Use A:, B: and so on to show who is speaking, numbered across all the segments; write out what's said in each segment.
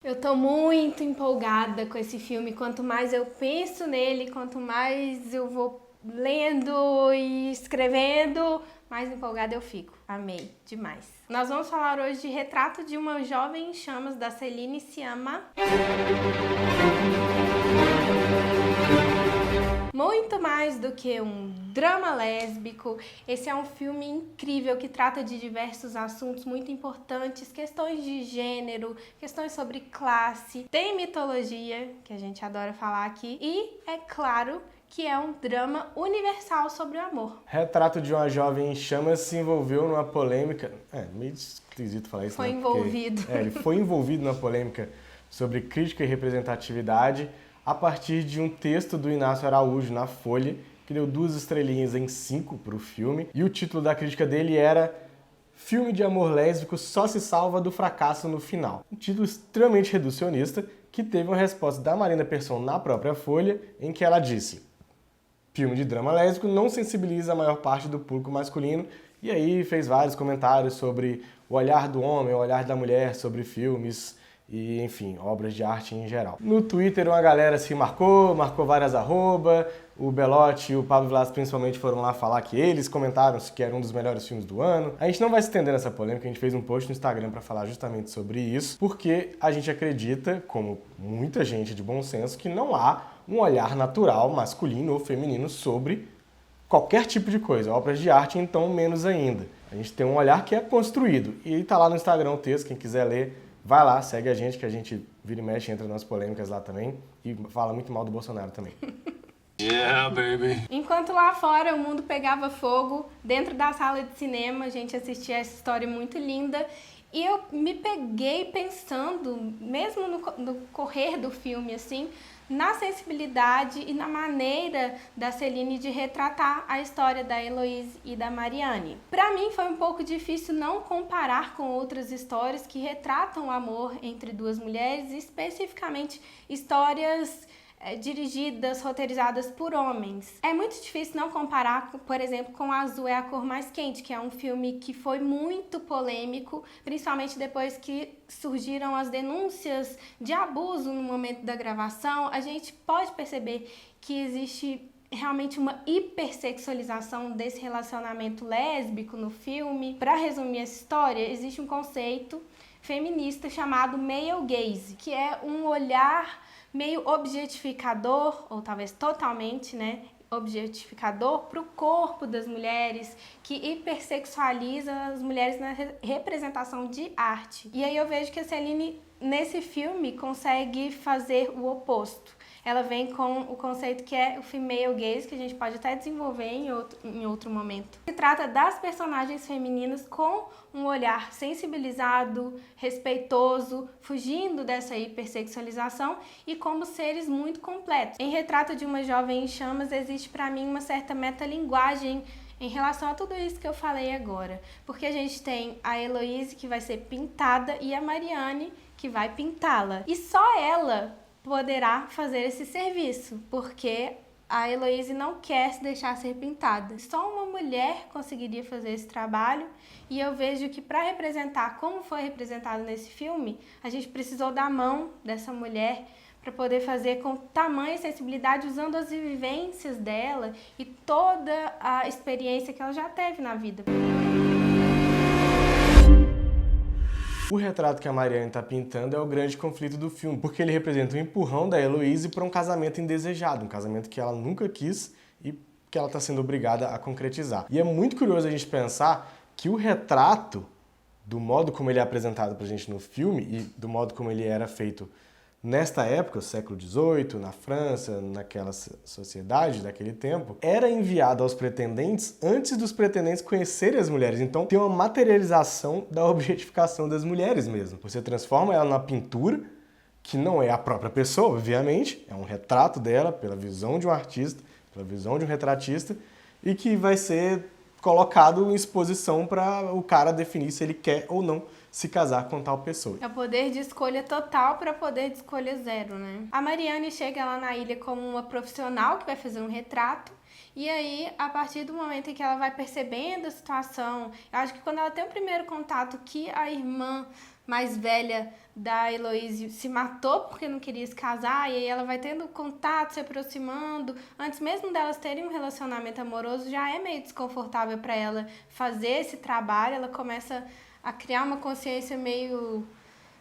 A: Eu tô muito empolgada com esse filme. Quanto mais eu penso nele, quanto mais eu vou lendo e escrevendo, mais empolgada eu fico. Amei demais. Nós vamos falar hoje de Retrato de uma Jovem em Chamas, da Céline Sciamma. Muito mais do que um drama lésbico, esse é um filme incrível que trata de diversos assuntos muito importantes, questões de gênero, questões sobre classe, tem mitologia, que a gente adora falar aqui, e, é claro, que é um drama universal sobre o amor.
B: Retrato de uma Jovem em Chamas se envolveu numa polêmica... meio esquisito falar isso,
A: Foi
B: né?
A: envolvido.
B: Ele foi envolvido numa polêmica sobre crítica e representatividade a partir de um texto do Inácio Araújo na Folha, que deu 2 estrelinhas em 5 para o filme. E o título da crítica dele era Filme de amor lésbico só se salva do fracasso no final. Um título extremamente reducionista que teve uma resposta da Marina Persson na própria Folha, em que ela disse: filme de drama lésbico não sensibiliza a maior parte do público masculino. E aí fez vários comentários sobre o olhar do homem, o olhar da mulher sobre filmes e, enfim, obras de arte em geral. No Twitter uma galera se marcou várias arroba, o Belotti e o Pablo Vilas principalmente foram lá falar que eles comentaram que era um dos melhores filmes do ano. A gente não vai se estender nessa polêmica, a gente fez um post no Instagram para falar justamente sobre isso, porque a gente acredita, como muita gente de bom senso, que não há um olhar natural, masculino ou feminino, sobre qualquer tipo de coisa. Obras de arte, então, menos ainda. A gente tem um olhar que é construído. E tá lá no Instagram o texto, quem quiser ler, vai lá, segue a gente vira e mexe, entra nas polêmicas lá também e fala muito mal do Bolsonaro também.
C: Yeah, baby.
A: Enquanto lá fora o mundo pegava fogo, dentro da sala de cinema a gente assistia essa história muito linda e eu me peguei pensando, mesmo no correr do filme, assim, na sensibilidade e na maneira da Céline de retratar a história da Heloíse e da Mariane. Para mim foi um pouco difícil não comparar com outras histórias que retratam o amor entre duas mulheres, especificamente histórias dirigidas, roteirizadas por homens. É muito difícil não comparar, por exemplo, com Azul é a Cor Mais Quente, que é um filme que foi muito polêmico, principalmente depois que surgiram as denúncias de abuso no momento da gravação. A gente pode perceber que existe realmente uma hipersexualização desse relacionamento lésbico no filme. Para resumir essa história, existe um conceito feminista chamado male gaze, que é um olhar meio objetificador, ou talvez totalmente, objetificador para o corpo das mulheres, que hipersexualiza as mulheres na representação de arte. E aí eu vejo que a Céline, nesse filme, consegue fazer o oposto. Ela vem com o conceito que é o female gaze, que a gente pode até desenvolver em outro momento. Se trata das personagens femininas com um olhar sensibilizado, respeitoso, fugindo dessa hipersexualização e como seres muito completos. Em Retrato de uma Jovem em Chamas existe para mim uma certa metalinguagem em relação a tudo isso que eu falei agora. Porque a gente tem a Heloíse que vai ser pintada e a Mariane que vai pintá-la. E só ela poderá fazer esse serviço, porque a Heloíse não quer se deixar ser pintada. Só uma mulher conseguiria fazer esse trabalho e eu vejo que para representar como foi representado nesse filme, a gente precisou da mão dessa mulher para poder fazer com tamanha sensibilidade, usando as vivências dela e toda a experiência que ela já teve na vida.
B: O retrato que a Mariane está pintando é o grande conflito do filme, porque ele representa o empurrão da Heloíse para um casamento indesejado, um casamento que ela nunca quis e que ela está sendo obrigada a concretizar. E é muito curioso a gente pensar que o retrato, do modo como ele é apresentado para a gente no filme e do modo como ele era feito nesta época, século XVIII, na França, naquela sociedade daquele tempo, era enviado aos pretendentes antes dos pretendentes conhecerem as mulheres. Então tem uma materialização da objetificação das mulheres mesmo. Você transforma ela numa pintura, que não é a própria pessoa, obviamente, é um retrato dela pela visão de um artista, pela visão de um retratista, e que vai ser colocado em exposição para o cara definir se ele quer ou não se casar com tal pessoa.
A: É o poder de escolha total para poder de escolha zero, né? A Mariane chega lá na ilha como uma profissional que vai fazer um retrato. E aí, a partir do momento em que ela vai percebendo a situação, eu acho que quando ela tem o primeiro contato que a irmã mais velha da Heloise se matou porque não queria se casar, e aí ela vai tendo contato, se aproximando. Antes mesmo delas terem um relacionamento amoroso, já é meio desconfortável para ela fazer esse trabalho. Ela começa a criar uma consciência meio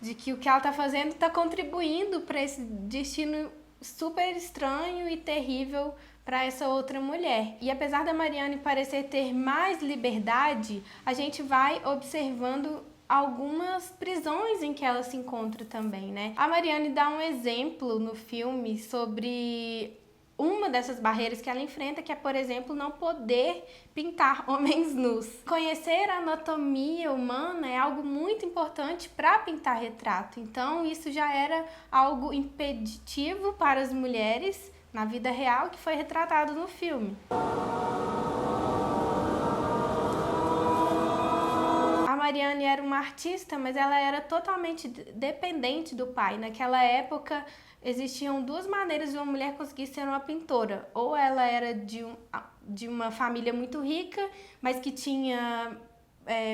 A: de que o que ela está fazendo está contribuindo para esse destino super estranho e terrível para essa outra mulher. E apesar da Marianne parecer ter mais liberdade, a gente vai observando algumas prisões em que ela se encontra também, né? A Marianne dá um exemplo no filme sobre uma dessas barreiras que ela enfrenta, que é, por exemplo, não poder pintar homens nus. Conhecer a anatomia humana é algo muito importante para pintar retrato. Então, isso já era algo impeditivo para as mulheres na vida real, que foi retratado no filme. A Marianne era uma artista, mas ela era totalmente dependente do pai. Naquela época, existiam duas maneiras de uma mulher conseguir ser uma pintora. Ou ela era de uma família muito rica, mas que tinha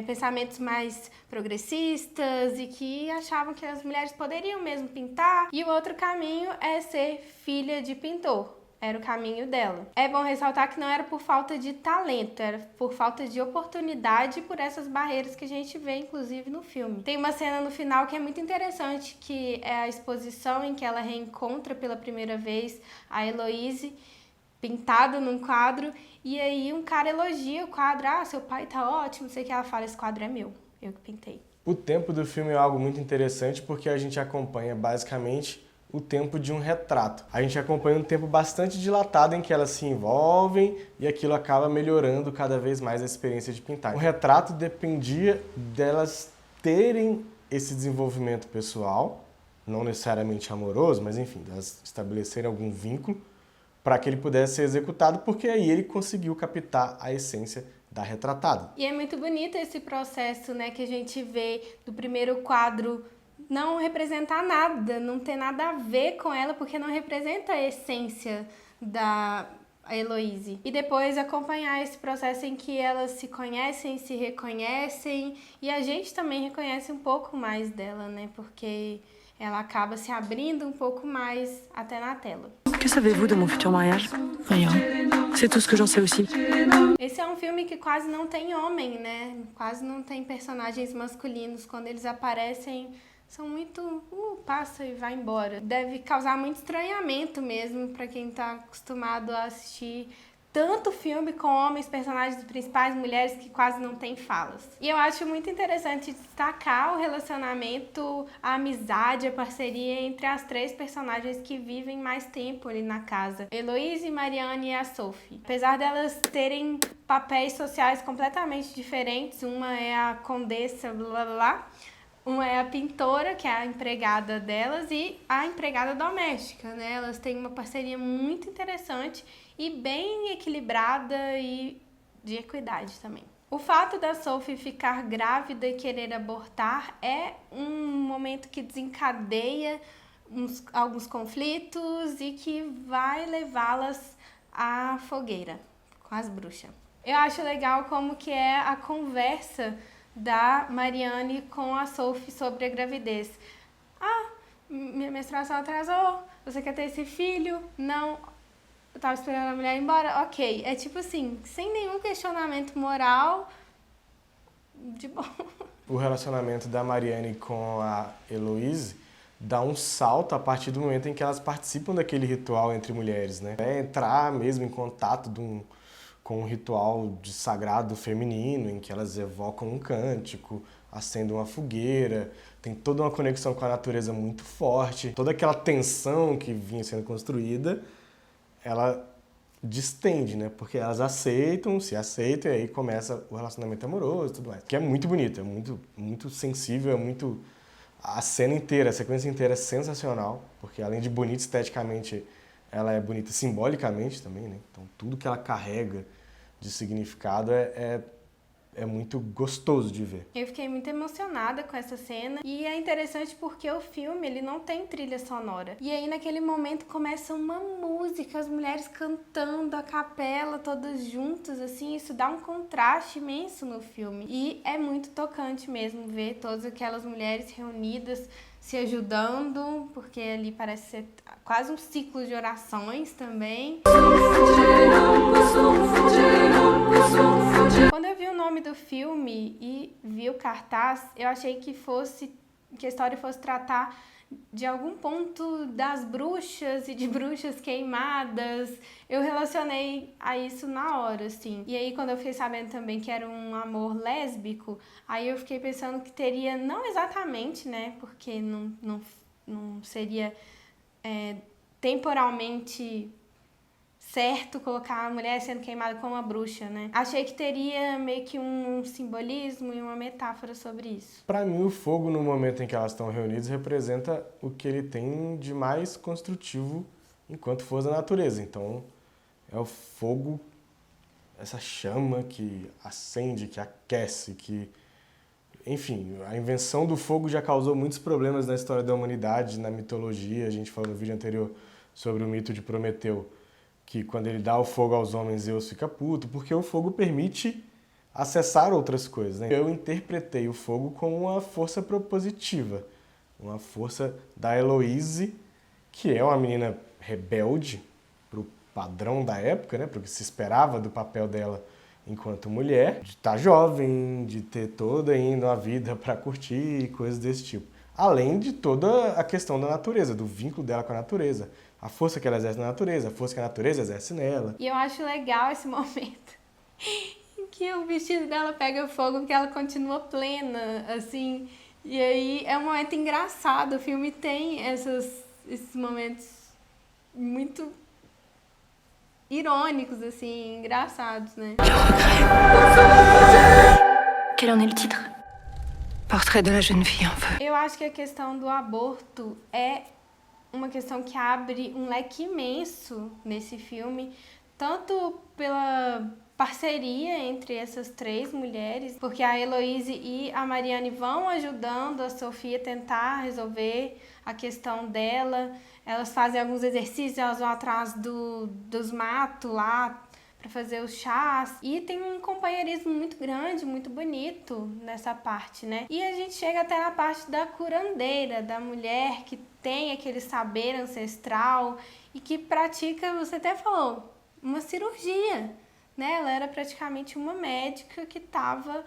A: pensamentos mais progressistas e que achavam que as mulheres poderiam mesmo pintar. E o outro caminho é ser filha de pintor. Era o caminho dela. É bom ressaltar que não era por falta de talento, era por falta de oportunidade e por essas barreiras que a gente vê, inclusive, no filme. Tem uma cena no final que é muito interessante, que é a exposição em que ela reencontra pela primeira vez a Heloise, pintada num quadro, e aí um cara elogia o quadro. Ah, seu pai tá ótimo, não sei o que. Ela fala, esse quadro é meu, eu que pintei.
B: O tempo do filme é algo muito interessante porque a gente acompanha basicamente o tempo de um retrato. A gente acompanha um tempo bastante dilatado em que elas se envolvem e aquilo acaba melhorando cada vez mais a experiência de pintar. O retrato dependia delas terem esse desenvolvimento pessoal, não necessariamente amoroso, mas enfim, delas estabelecerem algum vínculo para que ele pudesse ser executado, porque aí ele conseguiu captar a essência da retratada.
A: E é muito bonito esse processo, né, que a gente vê do primeiro quadro não representar nada, não ter nada a ver com ela, porque não representa a essência da Heloise. E depois acompanhar esse processo em que elas se conhecem, se reconhecem, e a gente também reconhece um pouco mais dela, né, porque ela acaba se abrindo um pouco mais até na tela.
D: Que savez-vous de mon futur mariage? Rien. C'est tout ce que j'en sais aussi.
A: Esse é um filme que quase não tem homem, né? Quase não tem personagens masculinos. Quando eles aparecem, são muito... passa e vai embora. Deve causar muito estranhamento mesmo para quem tá acostumado a assistir tanto filme com homens, personagens principais, mulheres que quase não têm falas. E eu acho muito interessante destacar o relacionamento, a amizade, a parceria entre as três personagens que vivem mais tempo ali na casa. Heloise, Marianne e a Sophie. Apesar delas terem papéis sociais completamente diferentes, uma é a condessa, blá blá blá, uma é a pintora, que é a empregada delas, e a empregada doméstica, né? Elas têm uma parceria muito interessante e bem equilibrada e de equidade também. O fato da Sophie ficar grávida e querer abortar é um momento que desencadeia alguns conflitos e que vai levá-las à fogueira com as bruxas. Eu acho legal como que é a conversa da Marianne com a Sophie sobre a gravidez. Ah, minha menstruação atrasou, você quer ter esse filho? Não, eu tava esperando a mulher ir embora? Ok, é tipo assim, sem nenhum questionamento moral, de boa.
B: O relacionamento da Marianne com a Heloise dá um salto a partir do momento em que elas participam daquele ritual entre mulheres, né? É entrar mesmo em contato com um ritual de sagrado feminino, em que elas evocam um cântico, acendem uma fogueira, tem toda uma conexão com a natureza muito forte. Toda aquela tensão que vinha sendo construída, ela distende, né? Porque elas se aceitam, e aí começa o relacionamento amoroso e tudo mais. Que é muito bonito, é muito sensível, é muito... A cena inteira, a sequência inteira é sensacional, porque além de bonita esteticamente, ela é bonita simbolicamente também, né? Então tudo que ela carrega de significado é é muito gostoso de ver.
A: Eu fiquei muito emocionada com essa cena e é interessante porque o filme ele não tem trilha sonora. E aí naquele momento começa uma música, as mulheres cantando a capela todas juntas, assim, isso dá um contraste imenso no filme. E é muito tocante mesmo ver todas aquelas mulheres reunidas se ajudando, porque ali parece ser quase um ciclo de orações também. Quando eu vi o nome do filme e vi o cartaz, eu achei que a história fosse tratar de algum ponto das bruxas e de bruxas queimadas. Eu relacionei a isso na hora, assim. E aí, quando eu fiquei sabendo também que era um amor lésbico, aí eu fiquei pensando que teria, não exatamente, né, porque não seria temporalmente certo colocar a mulher sendo queimada como uma bruxa, né? Achei que teria meio que um simbolismo e uma metáfora sobre isso.
B: Para mim, o fogo, no momento em que elas estão reunidas, representa o que ele tem de mais construtivo enquanto força da natureza. Então, é o fogo, essa chama que acende, que aquece, que... Enfim, a invenção do fogo já causou muitos problemas na história da humanidade, na mitologia. A gente falou no vídeo anterior sobre o mito de Prometeu, que quando ele dá o fogo aos homens, Zeus fica puto, porque o fogo permite acessar outras coisas, né? Eu interpretei o fogo como uma força propositiva, uma força da Heloise, que é uma menina rebelde pro padrão da época, né? Pro que se esperava do papel dela enquanto mulher, de estar jovem, de ter toda ainda uma vida para curtir, coisas desse tipo. Além de toda a questão da natureza, do vínculo dela com a natureza, a força que ela exerce na natureza, a força que a natureza exerce nela.
A: E eu acho legal esse momento em que o vestido dela pega fogo, porque ela continua plena, assim. E aí é um momento engraçado, o filme tem esses momentos muito irônicos, assim, engraçados, né?
D: Quel en est le titre? Portrait de la jeune fille en feu.
A: Eu acho que a questão do aborto é uma questão que abre um leque imenso nesse filme, tanto pela parceria entre essas três mulheres, porque a Heloise e a Mariane vão ajudando a Sofia a tentar resolver a questão dela. Elas fazem alguns exercícios, elas vão atrás dos matos lá para fazer os chás. E tem um companheirismo muito grande, muito bonito nessa parte, né? E a gente chega até na parte da curandeira, da mulher que tem aquele saber ancestral e que pratica, você até falou, uma cirurgia, né? Ela era praticamente uma médica que estava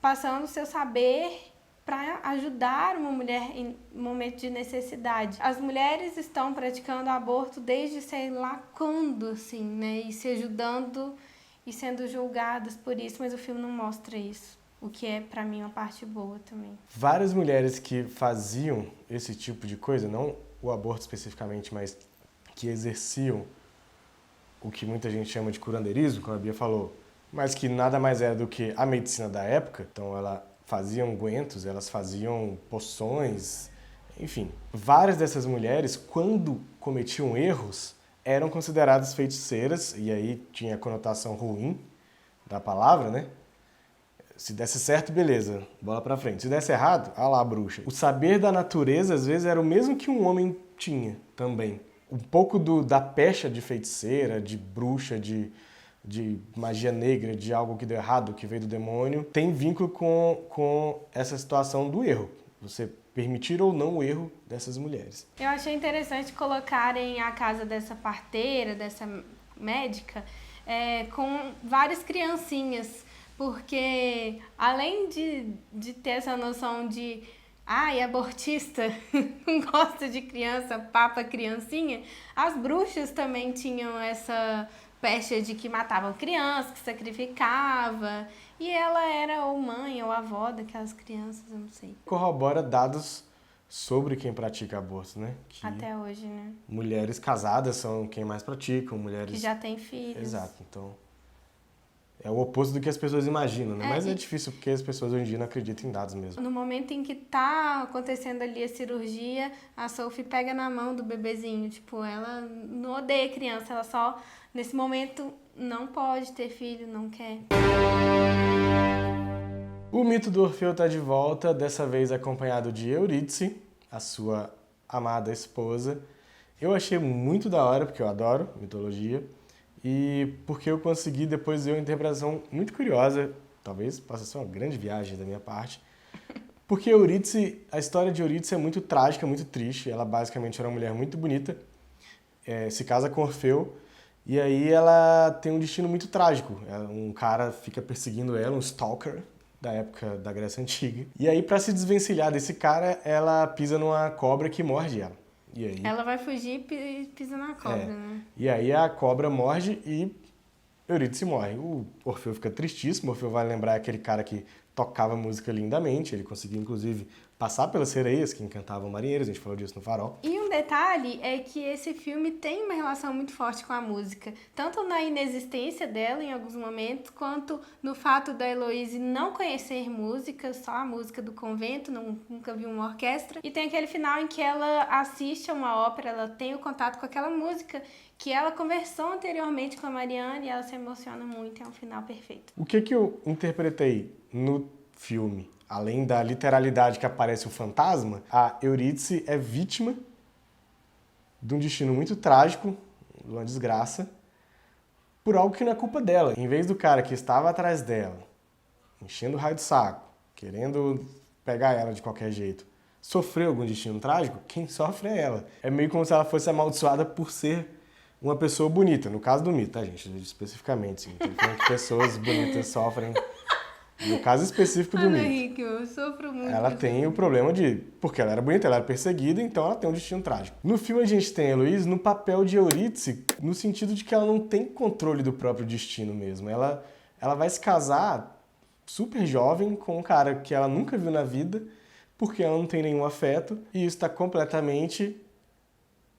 A: passando o seu saber para ajudar uma mulher em momento de necessidade. As mulheres estão praticando aborto desde sei lá quando, assim, né? E se ajudando e sendo julgadas por isso, mas o filme não mostra isso, o que é, para mim, uma parte boa também.
B: Várias mulheres que faziam esse tipo de coisa, não o aborto especificamente, mas que exerciam o que muita gente chama de curandeirismo, como a Bia falou, mas que nada mais era do que a medicina da época. Então ela faziam ungüentos, elas faziam poções, enfim. Várias dessas mulheres, quando cometiam erros, eram consideradas feiticeiras, e aí tinha a conotação ruim da palavra, né? Se desse certo, beleza, bola pra frente. Se desse errado, ah lá, bruxa. O saber da natureza, às vezes, era o mesmo que um homem tinha também. Um pouco da pecha de feiticeira, de bruxa, de magia negra, de algo que deu errado, que veio do demônio, tem vínculo com essa situação do erro. Você permitir ou não o erro dessas mulheres.
A: Eu achei interessante colocarem a casa dessa parteira, dessa médica, com várias criancinhas, porque além de ter essa noção de abortista não gosta de criança, papa criancinha, as bruxas também tinham essa pecha de que matavam crianças, que sacrificava, e ela era ou mãe ou avó daquelas crianças, eu não sei.
B: Corrobora dados sobre quem pratica aborto, né? Que
A: até hoje, né?
B: Mulheres casadas são quem mais praticam, mulheres...
A: Que já têm filhos.
B: Exato, então... É o oposto do que as pessoas imaginam, né? Mas é difícil porque as pessoas hoje em dia não acreditam em dados mesmo.
A: No momento em que tá acontecendo ali a cirurgia, a Sophie pega na mão do bebezinho. Tipo, ela não odeia criança, ela só, nesse momento, não pode ter filho, não quer.
B: O mito do Orfeu tá de volta, dessa vez acompanhado de Eurídice, a sua amada esposa. Eu achei muito da hora, porque eu adoro mitologia, e porque eu consegui depois ver uma interpretação muito curiosa, talvez possa ser uma grande viagem da minha parte, porque Eurídice, a história de Eurídice é muito trágica, muito triste. Ela basicamente era uma mulher muito bonita, se casa com Orfeu, e aí ela tem um destino muito trágico. Um cara fica perseguindo ela, um stalker da época da Grécia Antiga. E aí, pra se desvencilhar desse cara, ela pisa numa cobra que morde ela. E aí,
A: Ela vai fugir e pisa na cobra, né?
B: E aí a cobra morde e Eurídice morre. O Orfeu fica tristíssimo. O Orfeu vai lembrar aquele cara que tocava música lindamente. Ele conseguiu, inclusive, passar pelas sereias que encantavam marinheiros. A gente falou disso no Farol.
A: E um detalhe é que esse filme tem uma relação muito forte com a música. Tanto na inexistência dela em alguns momentos, quanto no fato da Heloíse não conhecer música, só a música do convento, nunca viu uma orquestra. E tem aquele final em que ela assiste a uma ópera, ela tem o contato com aquela música que ela conversou anteriormente com a Marianne e ela se emociona muito. É um final perfeito.
B: O que eu interpretei no filme? Além da literalidade que aparece o fantasma, a Eurídice é vítima de um destino muito trágico, de uma desgraça, por algo que não é culpa dela. Em vez do cara que estava atrás dela, enchendo o raio de saco, querendo pegar ela de qualquer jeito, sofreu algum destino trágico, quem sofre é ela. É meio como se ela fosse amaldiçoada por ser uma pessoa bonita. No caso do mito, tá, gente? Especificamente, sim. Tô falando que pessoas bonitas sofrem. No caso específico do mito.
A: Henrique, eu sofro muito.
B: Ela tem o problema de... Porque ela era bonita, ela era perseguida, então ela tem um destino trágico. No filme a gente tem a Heloíse no papel de Eurídice, no sentido de que ela não tem controle do próprio destino mesmo. Ela vai se casar super jovem com um cara que ela nunca viu na vida, porque ela não tem nenhum afeto, e isso está completamente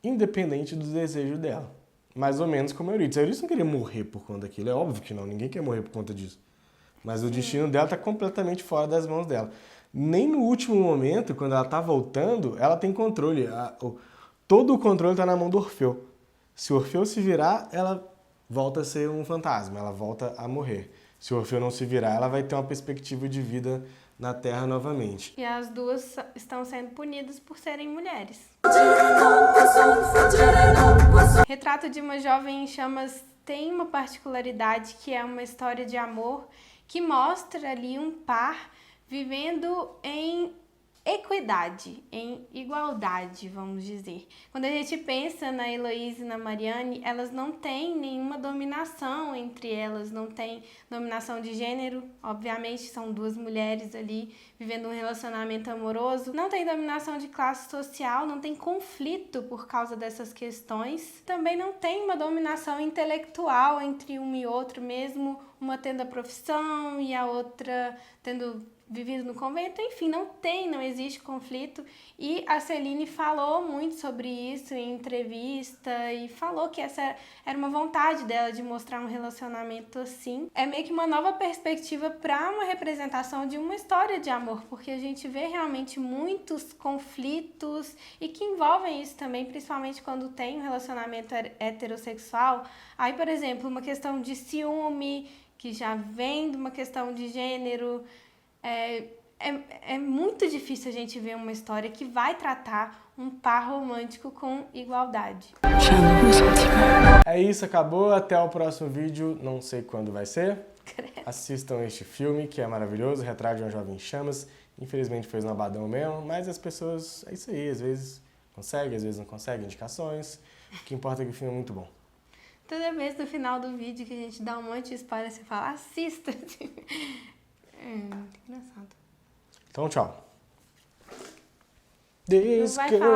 B: independente do desejo dela. Mais ou menos como a Eurídice. A Eurídice não queria morrer por conta daquilo, é óbvio que não, ninguém quer morrer por conta disso. Mas o destino dela está completamente fora das mãos dela. Nem no último momento, quando ela está voltando, ela tem controle. Todo o controle está na mão do Orfeu. Se o Orfeu se virar, ela volta a ser um fantasma, ela volta a morrer. Se o Orfeu não se virar, ela vai ter uma perspectiva de vida na Terra novamente.
A: E as duas estão sendo punidas por serem mulheres. Retrato de uma Jovem em Chamas tem uma particularidade que é uma história de amor que mostra ali um par vivendo em equidade, em igualdade, vamos dizer. Quando a gente pensa na Heloíse e na Marianne, elas não têm nenhuma dominação entre elas, não tem dominação de gênero, obviamente são duas mulheres ali vivendo um relacionamento amoroso, não tem dominação de classe social, não tem conflito por causa dessas questões, também não tem uma dominação intelectual entre um e outro, mesmo uma tendo a profissão e a outra tendo vivido no convento, enfim, não existe conflito. E a Celine falou muito sobre isso em entrevista e falou que essa era uma vontade dela de mostrar um relacionamento assim. É meio que uma nova perspectiva para uma representação de uma história de amor, porque a gente vê realmente muitos conflitos e que envolvem isso também, principalmente quando tem um relacionamento heterossexual. Aí, por exemplo, uma questão de ciúme, que já vem de uma questão de gênero. É muito difícil a gente ver uma história que vai tratar um par romântico com igualdade.
B: É isso, acabou. Até o próximo vídeo. Não sei quando vai ser. Assistam este filme, que é maravilhoso. Retrato de uma Jovem em Chamas. Infelizmente foi esnobadão mesmo, mas as pessoas... É isso aí, às vezes conseguem, às vezes não conseguem indicações. O que importa é que o filme é muito bom.
A: Toda vez no final do vídeo que a gente dá um monte de spoiler, você fala, assista. Muito engraçado.
B: Então, tchau.
A: Não vai falar.